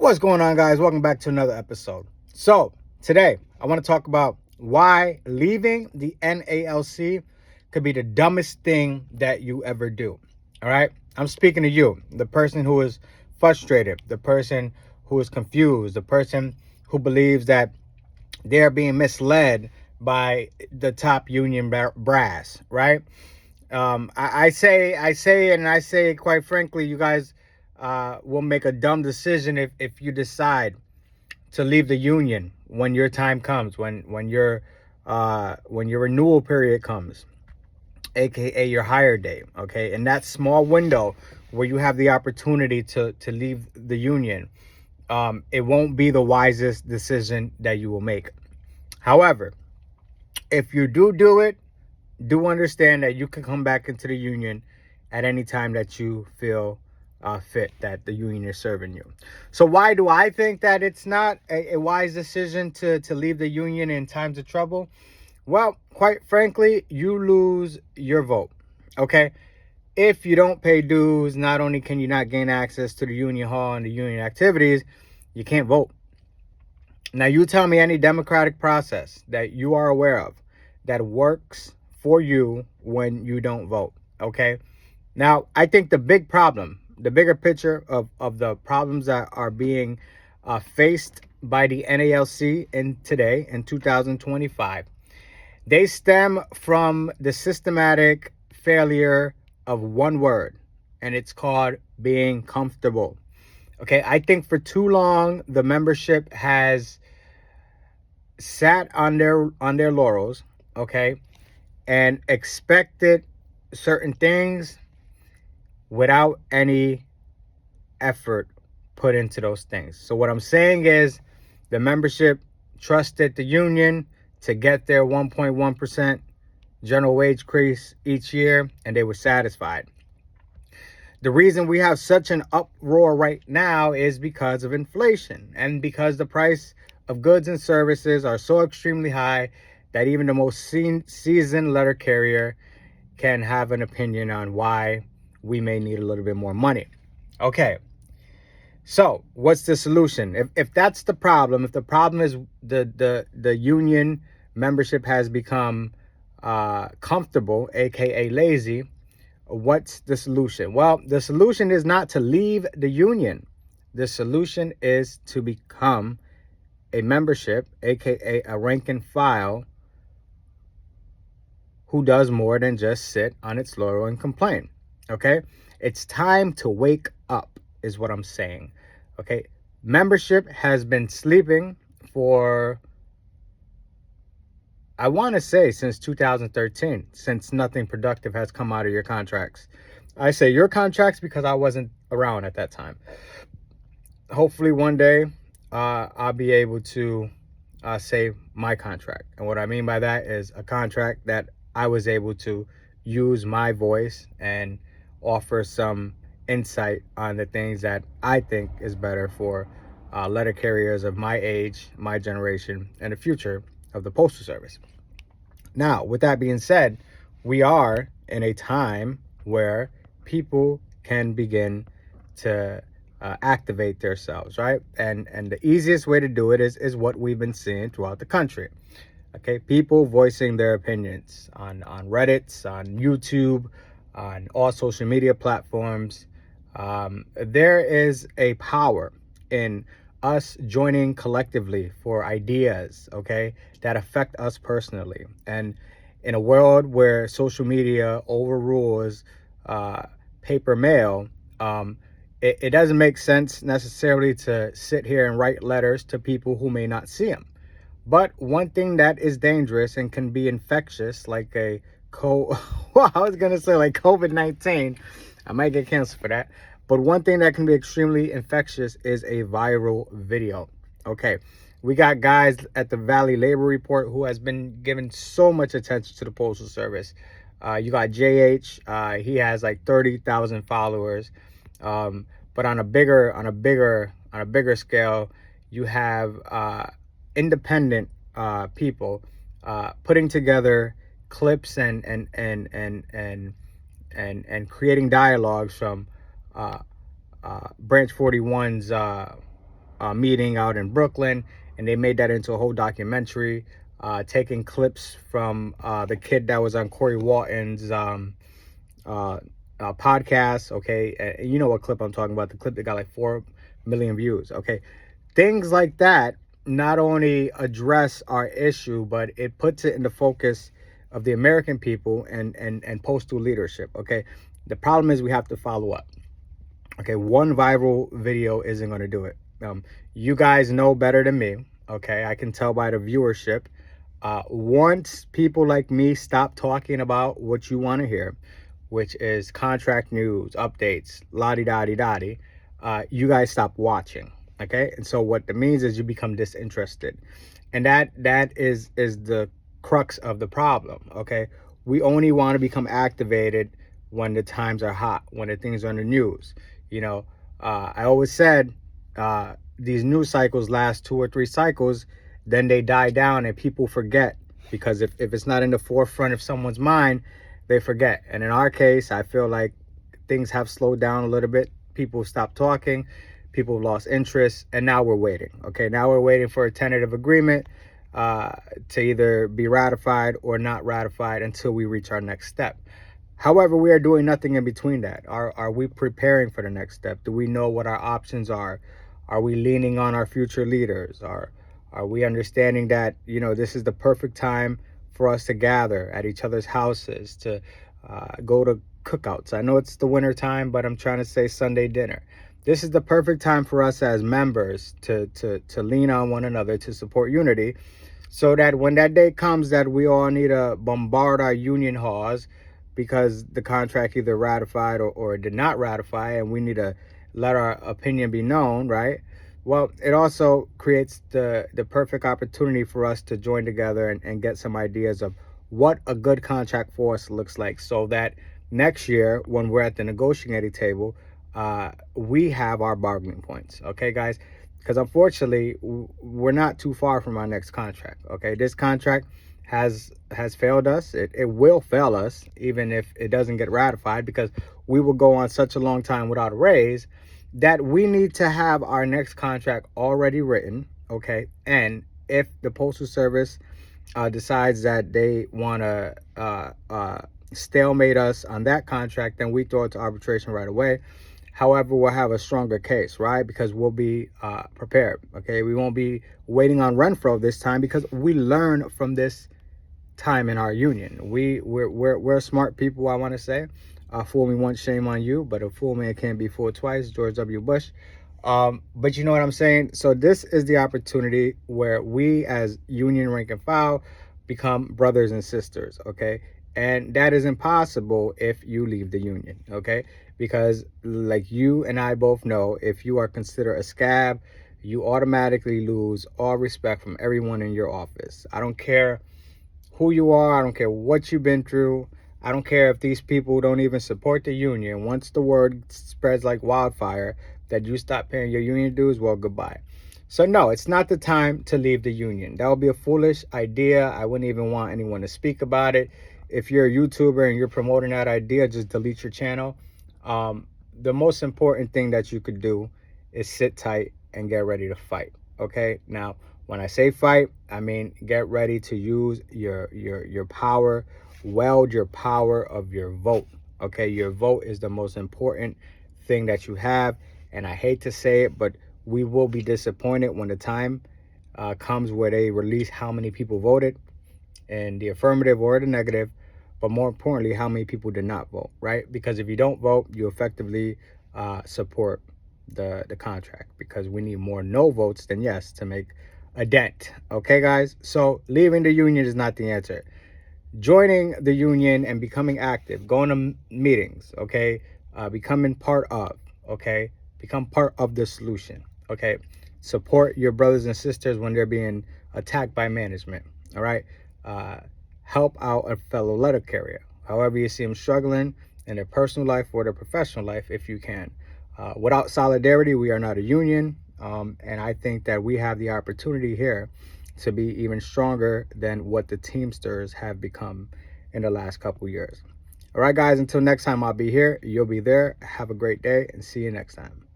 What's going on, guys? Welcome back to another episode. So today I want to talk about why leaving the NALC could be the dumbest thing that you ever do. All right, I'm speaking to you, the person who is frustrated, the person who is confused, the person who believes that they're being misled by the top union brass, right? I say, quite frankly, you guys will make a dumb decision if you decide to leave the union when your time comes, when your renewal period comes, aka your hire date. Okay, in that small window where you have the opportunity to leave the union, it won't be the wisest decision that you will make. However, if you do it, do understand that you can come back into the union at any time that you feel fit, that the union is serving you. So why do I think that it's not a wise decision to leave the union in times of trouble? Well, quite frankly, you lose your vote. Okay, if you don't pay dues, not only can you not gain access to the union hall and the union activities, you can't vote. Now, you tell me any democratic process that you are aware of that works for you when you don't vote. Okay. Now, I think the bigger picture of the problems that are being faced by the NALC in 2025, they stem from the systematic failure of one word, and it's called being comfortable. Okay, I think for too long the membership has sat on their laurels, okay, and expected certain things without any effort put into those things. So what I'm saying is the membership trusted the union to get their 1.1% general wage increase each year, and they were satisfied. The reason we have such an uproar right now is because of inflation and because the price of goods and services are so extremely high that even the most seasoned letter carrier can have an opinion on why we may need a little bit more money. Okay, so what's the solution? If that's the problem, if the problem is the union membership has become comfortable, aka lazy, what's the solution? Well, the solution is not to leave the union. The solution is to become a membership, aka a rank and file, who does more than just sit on its laurel and complain. Okay, it's time to wake up is what I'm saying. Okay, membership has been sleeping for, I want to say, since 2013, since nothing productive has come out of your contracts. I say your contracts because I wasn't around at that time. Hopefully one day I'll be able to say my contract. And what I mean by that is a contract that I was able to use my voice and offer some insight on the things that I think is better for letter carriers of my age, my generation, and the future of the Postal Service. Now, with that being said, we are in a time where people can begin to activate themselves, right? And the easiest way to do it is what we've been seeing throughout the country. Okay, people voicing their opinions on Reddit, on YouTube, on all social media platforms. There is a power in us joining collectively for ideas, okay, that affect us personally. And in a world where social media overrules paper mail, it doesn't make sense necessarily to sit here and write letters to people who may not see them. But one thing that is dangerous and can be infectious, like I was going to say like COVID-19. I might get canceled for that. But one thing that can be extremely infectious is a viral video. Okay, we got guys at the Valley Labor Report who has been given so much attention to the Postal Service. You got JH. He has like 30,000 followers. But on a bigger scale, you have independent people putting together clips and creating dialogues from Branch 41's meeting out in Brooklyn, and they made that into a whole documentary, taking clips from the kid that was on Corey Walton's podcast. Okay, you know what clip I'm talking about? The clip that got like 4 million views. Okay, things like that not only address our issue, but it puts it in the focus of the American people and postal leadership. Okay, the problem is we have to follow up. Okay, one viral video isn't going to do it. You guys know better than me. Okay, I can tell by the viewership. Once people like me stop talking about what you want to hear, which is contract news, updates, la-di-da-di-da-di, you guys stop watching. Okay, and so what that means is you become disinterested, and that is the crux of the problem. Okay, we only want to become activated when the times are hot, when the things are in the news. You know, I always said these news cycles last 2 or 3 cycles, then they die down and people forget, because if it's not in the forefront of someone's mind, they forget. And in our case, I feel like things have slowed down a little bit. People stopped talking, people have lost interest, and now we're waiting. Okay, now we're waiting for a tentative agreement to either be ratified or not ratified until we reach our next step. However, we are doing nothing in between that. Are we preparing for the next step? Do we know what our options are? Are we leaning on our future leaders? Are we understanding that, you know, this is the perfect time for us to gather at each other's houses, to go to cookouts? I know it's the winter time, but I'm trying to say Sunday dinner. This is the perfect time for us as members to lean on one another, to support unity, so that when that day comes that we all need to bombard our union halls because the contract either ratified or did not ratify, and we need to let our opinion be known, right? Well, it also creates the perfect opportunity for us to join together and get some ideas of what a good contract for us looks like, so that next year when we're at the negotiating table, we have our bargaining points. Okay, guys? Because unfortunately, we're not too far from our next contract. Okay, this contract has failed us. It will fail us even if it doesn't get ratified, because we will go on such a long time without a raise that we need to have our next contract already written. Okay, and if the Postal Service decides that they want to stalemate us on that contract, then we throw it to arbitration right away. However, we'll have a stronger case, right? Because we'll be prepared. Okay, we won't be waiting on Renfro this time, because we learn from this time in our union. We're smart people, I want to say. Fool me once, shame on you, but a fool man can't be fooled twice. George W. Bush. But you know what I'm saying? So this is the opportunity where we as union rank and file become brothers and sisters. Okay, and that is impossible if you leave the union. Okay, because like you and I both know, if you are considered a scab, you automatically lose all respect from everyone in your office. I don't care who you are. I don't care what you've been through. I don't care if these people don't even support the union. Once the word spreads like wildfire that you stop paying your union dues, well, goodbye. So no, it's not the time to leave the union. That would be a foolish idea. I wouldn't even want anyone to speak about it. If you're a YouTuber and you're promoting that idea, just delete your channel. The most important thing that you could do is sit tight and get ready to fight. Okay, now when I say fight, I mean get ready to use your power, weld your power of your vote. Okay, your vote is the most important thing that you have, and I hate to say it, but we will be disappointed when the time comes where they release how many people voted in the affirmative or the negative, but more importantly, how many people did not vote, right? Because if you don't vote, you effectively support the contract, because we need more no votes than yes to make a dent. Okay, guys? So leaving the union is not the answer. Joining the union and becoming active, going to meetings, okay? Becoming part of, okay? Become part of the solution, okay? Support your brothers and sisters when they're being attacked by management, all right? Help out a fellow letter carrier, however you see them struggling in their personal life or their professional life, if you can. Without solidarity, we are not a union, and I think that we have the opportunity here to be even stronger than what the Teamsters have become in the last couple years. All right, guys, until next time, I'll be here. You'll be there. Have a great day, and see you next time.